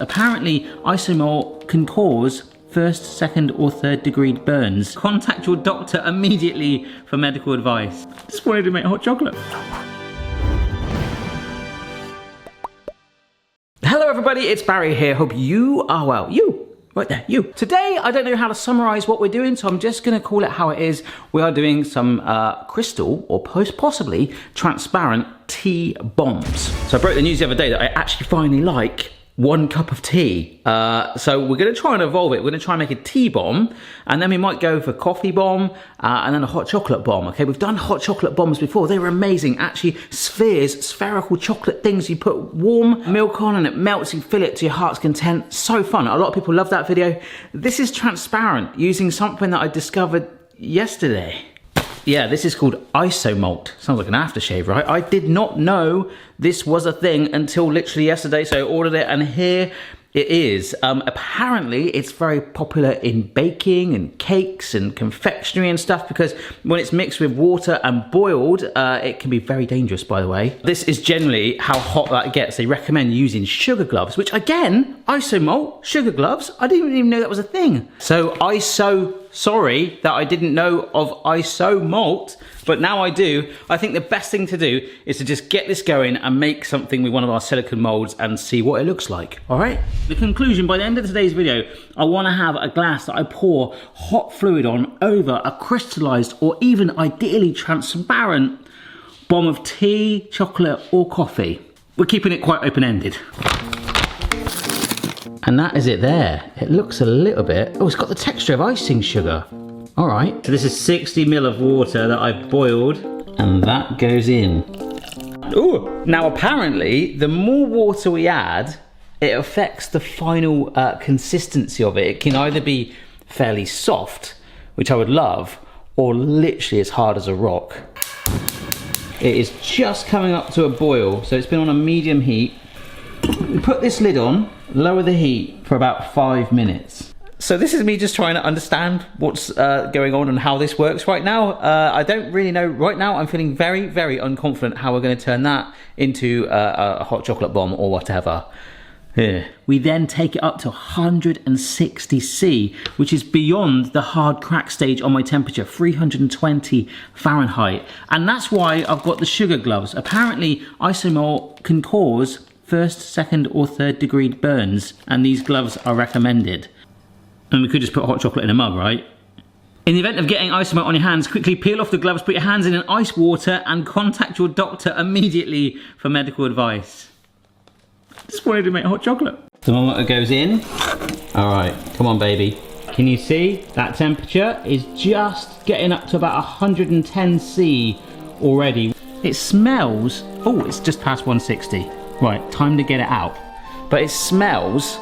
Apparently, Isomalt can cause first, second or third degree burns. Contact your doctor immediately for medical advice. Just wanted to make hot chocolate. Hello everybody, it's Barry here. Hope you are well. Right there, you. Today, I don't know how to summarize what we're doing, so I'm just gonna call it how it is. We are doing some crystal or possibly transparent tea bombs. So I broke the news the other day that I actually finally like 1 cup of tea. So we're gonna try and evolve it. We're gonna try and make a tea bomb, and then we might go for coffee bomb, and then a hot chocolate bomb, okay? We've done hot chocolate bombs before. They were amazing. Actually, spheres, spherical chocolate things. You put warm milk on and it melts, you fill it to your heart's content. So fun. A lot of people love that video. This is transparent, using something that I discovered yesterday. Yeah, this is called Isomalt. Sounds like an aftershave, right? I did not know this was a thing until literally yesterday, so I ordered it, and here it is. Apparently, it's very popular in baking and cakes and confectionery and stuff, because when it's mixed with water and boiled, it can be very dangerous, by the way. This is generally how hot that gets. They recommend using sugar gloves, which again, Isomalt, sugar gloves, I didn't even know that was a thing. So sorry that I didn't know of Isomalt, but now I do. I think the best thing to do is to just get this going and make something with one of our silicone molds and see what it looks like, all right? The conclusion, by the end of today's video, I wanna have a glass that I pour hot fluid on over a crystallized or even ideally transparent bomb of tea, chocolate, or coffee. We're keeping it quite open-ended. And that is it there. It looks a little bit, oh, it's got the texture of icing sugar. All right, so this is 60 ml of water that I've boiled, and that goes in. Ooh, now apparently, the more water we add, it affects the final consistency of it. It can either be fairly soft, which I would love, or literally as hard as a rock. It is just coming up to a boil, so it's been on a medium heat. We put this lid on, lower the heat for about 5 minutes. So this is me just trying to understand what's going on and how this works right now. I don't really know. Right now I'm feeling very, very unconfident how we're going to turn that into a hot chocolate bomb or whatever. Yeah. We then take it up to 160 C, which is beyond the hard crack stage on my temperature, 320 Fahrenheit. And that's why I've got the sugar gloves. Apparently Isomalt can cause first, second or third degree burns, and these gloves are recommended. And we could just put hot chocolate in a mug, right? In the event of getting Isomalt on your hands, quickly peel off the gloves, put your hands in ice water, and contact your doctor immediately for medical advice. Just wanted to make hot chocolate. The moment it goes in, all right, come on baby. Can you see that temperature is just getting up to about 110 C already. It smells, oh, it's just past 160. Right, time to get it out. But it smells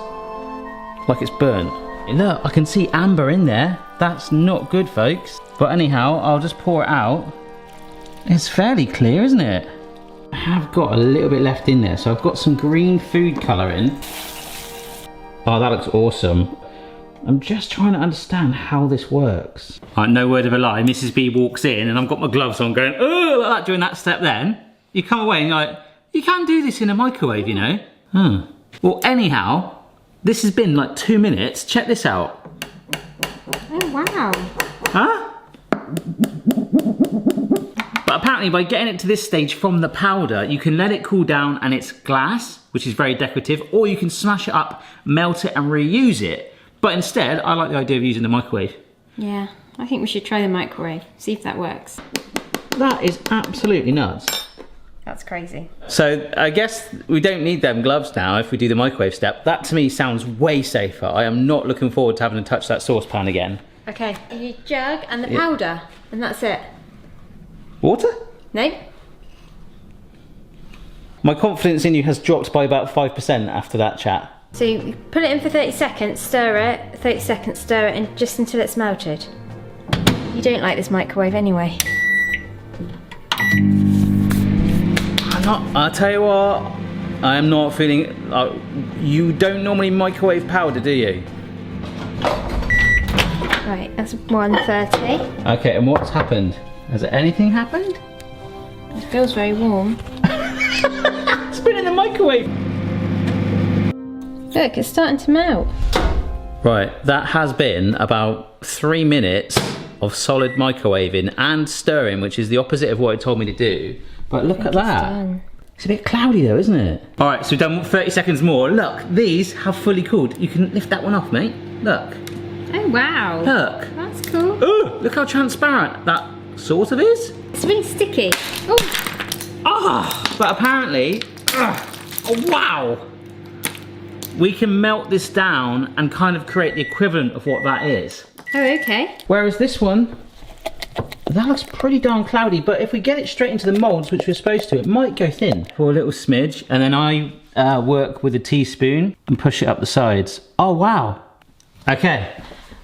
like it's burnt. Look, I can see amber in there. That's not good, folks. But anyhow, I'll just pour it out. It's fairly clear, isn't it? I have got a little bit left in there, so I've got some green food colouring. Oh, that looks awesome. I'm just trying to understand how this works. Right, no word of a lie, Mrs. B walks in and I've got my gloves on going, oh, like that, doing that step then. You come away and you're like, you can do this in a microwave, you know? Well, anyhow, this has been like 2 minutes. Check this out. Oh, wow. Huh? But apparently by getting it to this stage from the powder, you can let it cool down and it's glass, which is very decorative, or you can smash it up, melt it and reuse it. But instead, I like the idea of using the microwave. Yeah, I think we should try the microwave, see if that works. That is absolutely nuts. That's crazy. So I guess we don't need them gloves now if we do the microwave step. That to me sounds way safer. I am not looking forward to having to touch that saucepan again. Okay, you jug and the powder, and that's it. Water? No. My confidence in you has dropped by about 5% after that chat. So you put it in for 30 seconds, stir it, 30 seconds, stir it, and just until it's melted. You don't like this microwave anyway. I'll tell you what, I am not feeling, you don't normally microwave powder, do you? Right, that's 130. Okay, and what's happened? Has anything happened? It feels very warm. It's been in the microwave. Look, it's starting to melt. Right, that has been about 3 minutes of solid microwaving and stirring, which is the opposite of what it told me to do. But look at that. It's a bit cloudy though, isn't it? All right, so we've done 30 seconds more. Look, these have fully cooled. You can lift that one off, mate. Look. Oh, wow. Look. That's cool. Ooh, look how transparent that sort of is. It's really sticky. Oh. Ah, but apparently, oh wow. We can melt this down and kind of create the equivalent of what that is. Oh, okay. Whereas this one, that looks pretty darn cloudy, but if we get it straight into the moulds, which we're supposed to, it might go thin for a little smidge. And then I work with a teaspoon and push it up the sides. Oh, wow. Okay,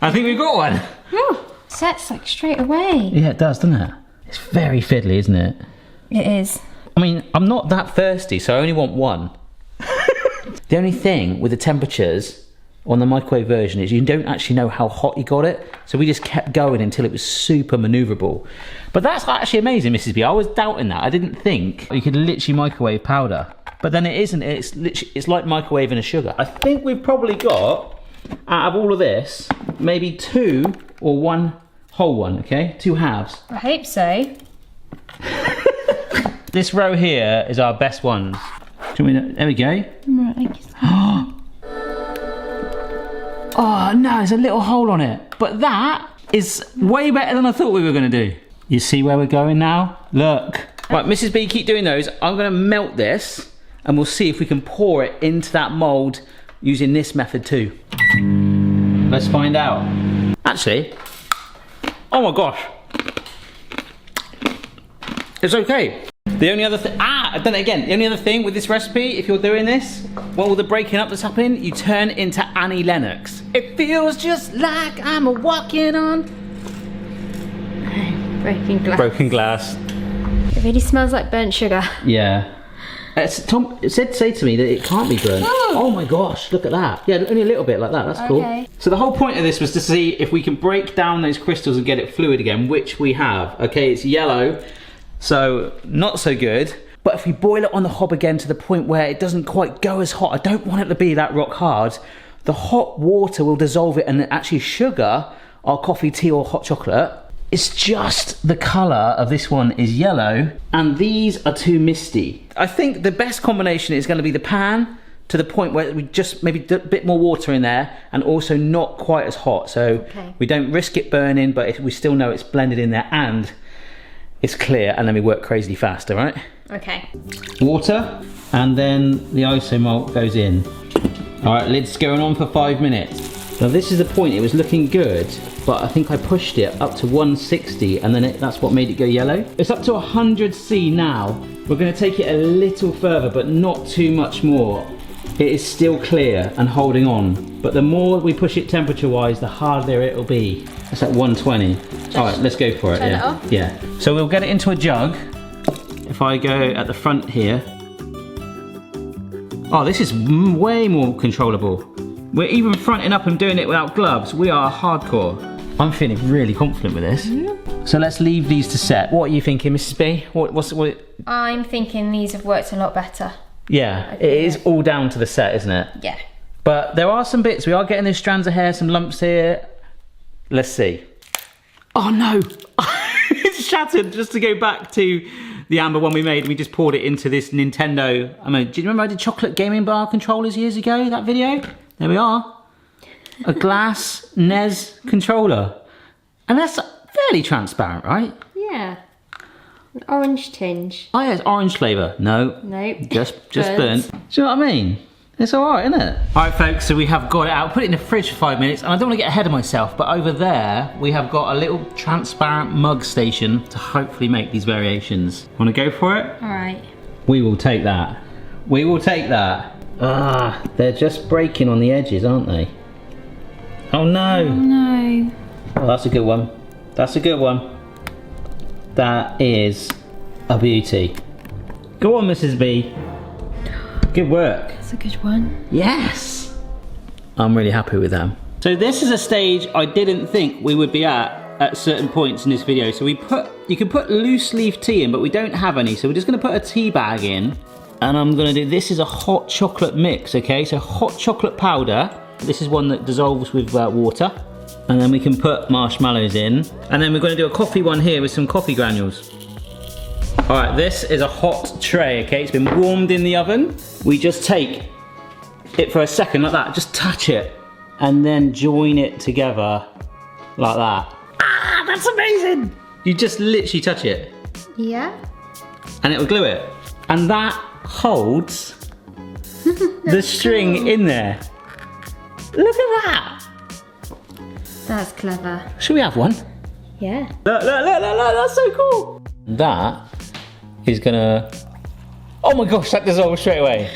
I think we've got one. Oh, sets like straight away. Yeah, it does, doesn't it? It's very fiddly, isn't it? It is. I mean, I'm not that thirsty, so I only want one. The only thing with the temperatures on the microwave version is you don't actually know how hot you got it. So we just kept going until it was super maneuverable. But that's actually amazing, Mrs. B. I was doubting that. I didn't think you could literally microwave powder. But then it isn't. It's literally, it's like microwaving a sugar. I think we've probably got, out of all of this, maybe 2 or 1 whole one, okay? 2 halves. I hope so. This row here is our best ones. There we go. Right, thank you. Oh no, there's a little hole on it. But that is way better than I thought we were going to do. You see where we're going now? Look. Right, Mrs. B, keep doing those. I'm going to melt this and we'll see if we can pour it into that mould using this method too. Let's find out. Actually, oh my gosh. It's okay. The only other thing, I've done it again. The only other thing with this recipe, if you're doing this, while all the breaking up that's happening, you turn into Annie Lennox. It feels just like I'm walking on. Broken glass. Broken glass. It really smells like burnt sugar. Yeah. Tom said say to me that it can't be burnt. Oh my gosh, look at that. Yeah, only a little bit like that, that's cool. Okay. So the whole point of this was to see if we can break down those crystals and get it fluid again, which we have. Okay, it's yellow. So, not so good. But if we boil it on the hob again to the point where it doesn't quite go as hot, I don't want it to be that rock hard, the hot water will dissolve it, and actually sugar, our coffee, tea or hot chocolate, it's just the colour of this one is yellow and these are too misty. I think the best combination is going to be the pan to the point where we just maybe a bit more water in there and also not quite as hot. So we don't risk it burning, but we still know it's blended in there and it's clear, and then we work crazy fast, all right? Okay. Water, and then the Isomalt goes in. All right, lid's going on for 5 minutes. Now this is the point, it was looking good, but I think I pushed it up to 160, and then that's what made it go yellow. It's up to 100 C now. We're gonna take it a little further, but not too much more. It is still clear and holding on, but the more we push it temperature-wise, the harder it'll be. It's at 120. All right, let's go for it. Turn Yeah. it off? Yeah. So we'll get it into a jug. If I go at the front here. Oh, this is way more controllable. We're even fronting up and doing it without gloves. We are hardcore. I'm feeling really confident with this. So let's leave these to set. What are you thinking, Mrs. B? What? I'm thinking these have worked a lot better. Yeah, it is all down to the set, isn't it? Yeah. But there are some bits. We are getting these strands of hair, some lumps here. Let's see. Oh no! It's shattered. Just to go back to the amber one we made, we just poured it into this Nintendo. I mean, do you remember I did chocolate gaming bar controllers years ago? That video? There we are. A glass NES controller. And that's fairly transparent, right? Yeah. An orange tinge. Oh yeah, it's orange flavour. No. Nope. Just burnt. Do you know what I mean? It's alright, isn't it? Alright folks, so we have got it out. Put it in the fridge for 5 minutes. And I don't want to get ahead of myself, but over there, we have got a little transparent mug station to hopefully make these variations. Want to go for it? Alright. We will take that. We will take that. Ah, they're just breaking on the edges, aren't they? Oh no. Oh no. Oh, that's a good one. That's a good one. That is a beauty. Go on, Mrs. B. Good work. That's a good one. Yes. I'm really happy with them. So this is a stage I didn't think we would be at certain points in this video. So you can put loose leaf tea in, but we don't have any. So we're just gonna put a tea bag in And I'm gonna do, this is a hot chocolate mix, okay? So hot chocolate powder. This is one that dissolves with water. And then we can put marshmallows in. And then we're gonna do a coffee one here with some coffee granules. All right, this is a hot tray, okay? It's been warmed in the oven. We just take it for a second like that, just touch it, and then join it together like that. Ah, that's amazing! You just literally touch it. Yeah. And it'll glue it. And that holds the string in there. Look at that! That's clever. Should we have one? Yeah. Look, that's so cool! That is gonna... Oh my gosh, that dissolves straight away.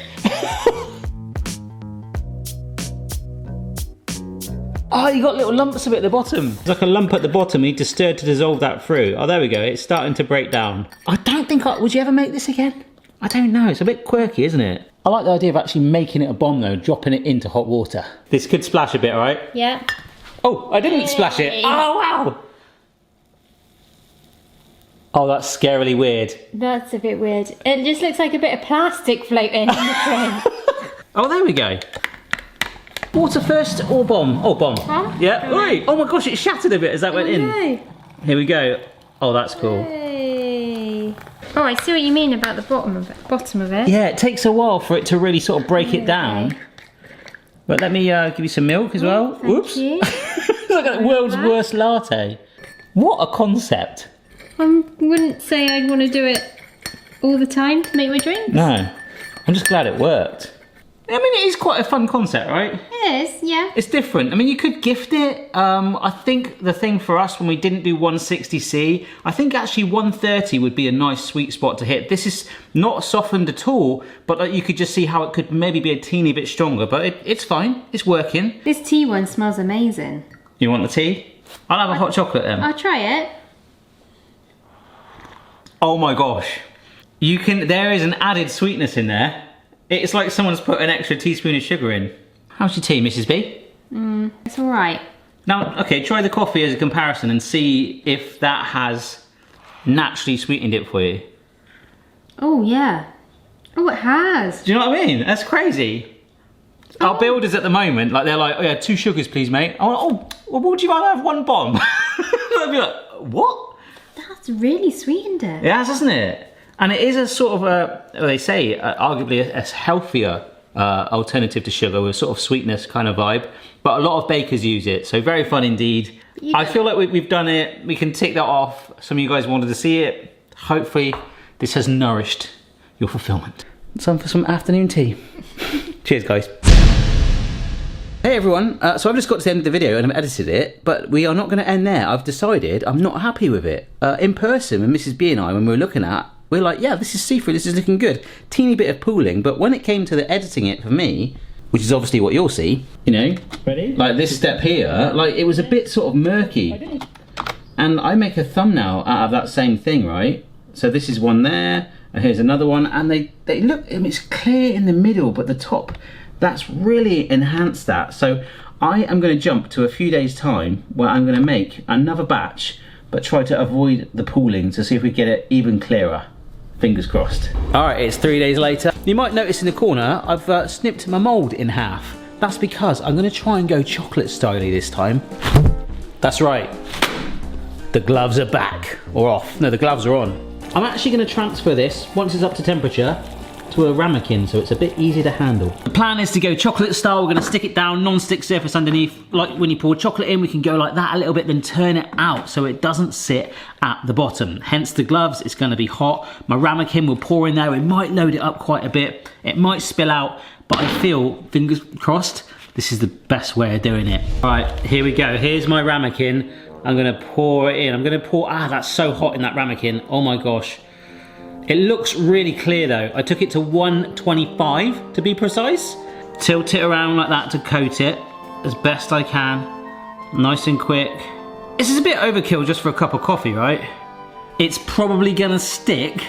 Oh, you got little lumps of it at the bottom. There's like a lump at the bottom, you need to stir to dissolve that through. Oh, there we go, it's starting to break down. I don't think would you ever make this again? I don't know, it's a bit quirky, isn't it? I like the idea of actually making it a bomb though, dropping it into hot water. This could splash a bit, right? Yeah. Oh, I didn't splash it. Oh, wow. Oh, that's scarily weird. That's a bit weird. It just looks like a bit of plastic floating in the tray. Oh, there we go. Water first or bomb? Oh, bomb. Huh? Yeah. Wait. Oh my gosh, it shattered a bit as that went in. No. Here we go. Oh, that's cool. Hey. Oh, I see what you mean about the bottom of it. Yeah, it takes a while for it to really sort of break it down. But let me give you some milk as well. Thank Whoops. you. It's like the world's worst latte. What a concept. I wouldn't say I'd want to do it all the time to make my drinks. No. I'm just glad it worked. I mean, it is quite a fun concept, right? It is, yeah. It's different. I mean, you could gift it. I think the thing for us when we didn't do 160C, I think actually 130 would be a nice sweet spot to hit. This is not softened at all, but you could just see how it could maybe be a teeny bit stronger, but it's fine. It's working. This tea one smells amazing. You want the tea? I'll have a hot chocolate then. I'll try it. Oh my gosh. There is an added sweetness in there. It's like someone's put an extra teaspoon of sugar in. How's your tea, Mrs. B? It's all right. Now, okay, try the coffee as a comparison and see if that has naturally sweetened it for you. Oh, yeah. Oh, it has. Do you know what I mean? That's crazy. Oh. Our builders at the moment, like they're like, oh yeah, 2 sugars please, mate. I'm like, oh, well, would you rather have 1 bomb? I'd be like, what? That's really sweetened it. It has, hasn't it? And it is a sort of they say, arguably a healthier alternative to sugar with sort of sweetness kind of vibe. But a lot of bakers use it, so very fun indeed. Yeah. I feel like we've done it. We can tick that off. Some of you guys wanted to see it. Hopefully this has nourished your fulfillment. Time for some afternoon tea. Cheers, guys. Hey everyone, so I've just got to the end of the video and I've edited it, but we are not going to end there. I've decided I'm not happy with it. In person, with Mrs. B and I, when we were looking at, we're like, yeah, this is see-through, this is looking good. Teeny bit of pooling, but when it came to the editing it for me, which is obviously what you'll see, you know, ready? Like this step here, like it was a bit sort of murky. And I make a thumbnail out of that same thing, right? So this is one there, and here's another one, and they look, I mean, it's clear in the middle, but the top, that's really enhanced that. So I am going to jump to a few days time where I'm going to make another batch, but try to avoid the pooling to see if we get it even clearer. Fingers crossed. All right, it's 3 days later. You might notice in the corner, I've snipped my mould in half. That's because I'm gonna try and go chocolate styly this time. That's right. The gloves are back, or off. No, the gloves are on. I'm actually gonna transfer this, once it's up to temperature, to a ramekin, so it's a bit easier to handle. The plan is to go chocolate style. We're gonna stick it down, non-stick surface underneath. Like when you pour chocolate in, we can go like that a little bit, then turn it out so it doesn't sit at the bottom. Hence the gloves, it's gonna be hot. My ramekin will pour in there. We might load it up quite a bit. It might spill out, but I feel, fingers crossed, this is the best way of doing it. All right, here we go. Here's my ramekin. I'm gonna pour it in. I'm gonna pour, that's so hot in that ramekin. Oh my gosh. It looks really clear though. I took it to 125 to be precise. Tilt it around like that to coat it as best I can. Nice and quick. This is a bit overkill just for a cup of coffee, right? It's probably gonna stick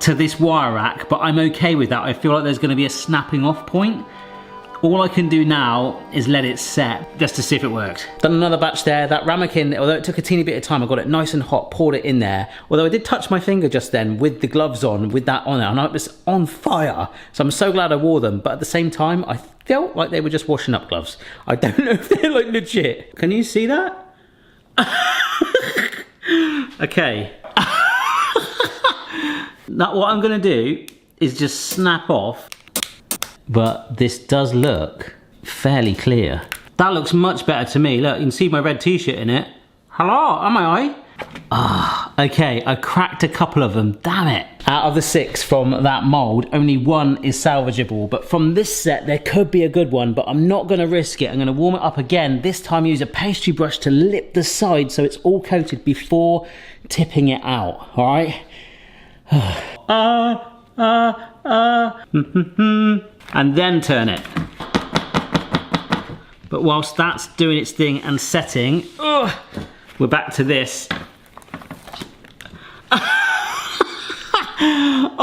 to this wire rack, but I'm okay with that. I feel like there's gonna be a snapping off point. All I can do now is let it set just to see if it works. Done another batch there. That ramekin, although it took a teeny bit of time, I got it nice and hot, poured it in there. Although I did touch my finger just then with the gloves on, with that on there, and it was on fire. So I'm so glad I wore them. But at the same time, I felt like they were just washing up gloves. I don't know if they're like legit. Can you see that? Okay. Now what I'm gonna do is just snap off. But this does look fairly clear. That looks much better to me. Look, you can see my red t-shirt in it. Hello, am I? Ah, okay, I cracked a couple of them, damn it. Out of the 6 from that mold, only 1 is salvageable. But from this set, there could be a good one, but I'm not gonna risk it. I'm gonna warm it up again. This time use a pastry brush to lip the side so it's all coated before tipping it out, all right? And then turn it. But whilst that's doing its thing and setting, we're back to this.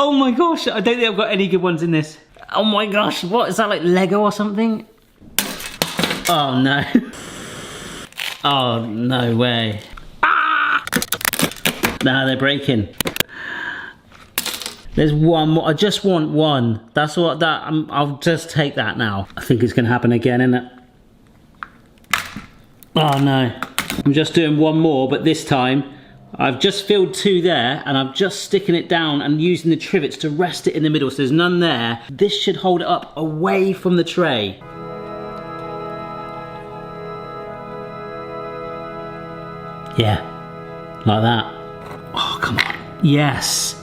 Oh my gosh, I don't think I've got any good ones in this. Oh my gosh, what is that, like Lego or something? Oh no. Oh, no way. Ah! Nah, they're breaking. There's one more. I just want one. That's what that. I'll just take that now. I think it's going to happen again, isn't it? Oh no. I'm just doing one more, but this time I've just filled 2 there and I'm just sticking it down and using the trivets to rest it in the middle so there's none there. This should hold it up away from the tray. Yeah, like that. Oh, come on. Yes.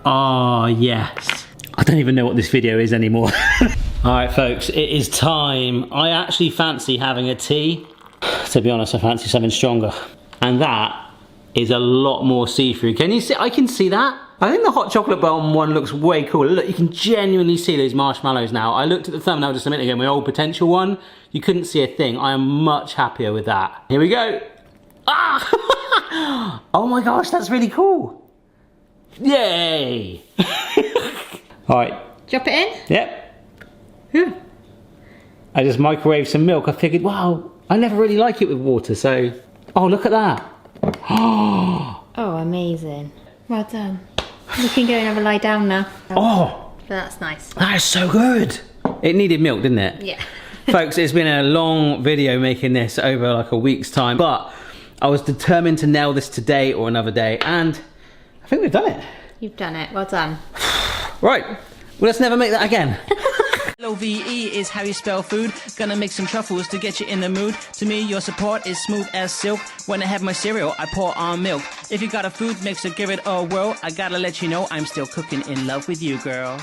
Oh, yes. I don't even know what this video is anymore. All right, folks, it is time. I actually fancy having a tea. To be honest, I fancy something stronger. And that is a lot more see-through. Can you see? I can see that. I think the hot chocolate bomb one looks way cooler. Look, you can genuinely see those marshmallows now. I looked at the thumbnail just a minute ago, my old potential one. You couldn't see a thing. I am much happier with that. Here we go. Ah! Oh my gosh, that's really cool. Yay! Alright. Drop it in? Yep. I just microwaved some milk. I figured, wow, I never really like it with water, so... Oh, look at that. Oh, amazing. Well done. We can go and have a lie down now. Oh! But that's nice. That is so good. It needed milk, didn't it? Yeah. Folks, it's been a long video making this over like a week's time, but I was determined to nail this today or another day, and I think we've done it. You've done it. Well done. Right. Well, let's never make that again. L-O-V-E is how you spell food. Gonna make some truffles to get you in the mood. To me, your support is smooth as silk. When I have my cereal, I pour on milk. If you got a food mixer, give it a whirl. I gotta let you know I'm still cooking in love with you, girl.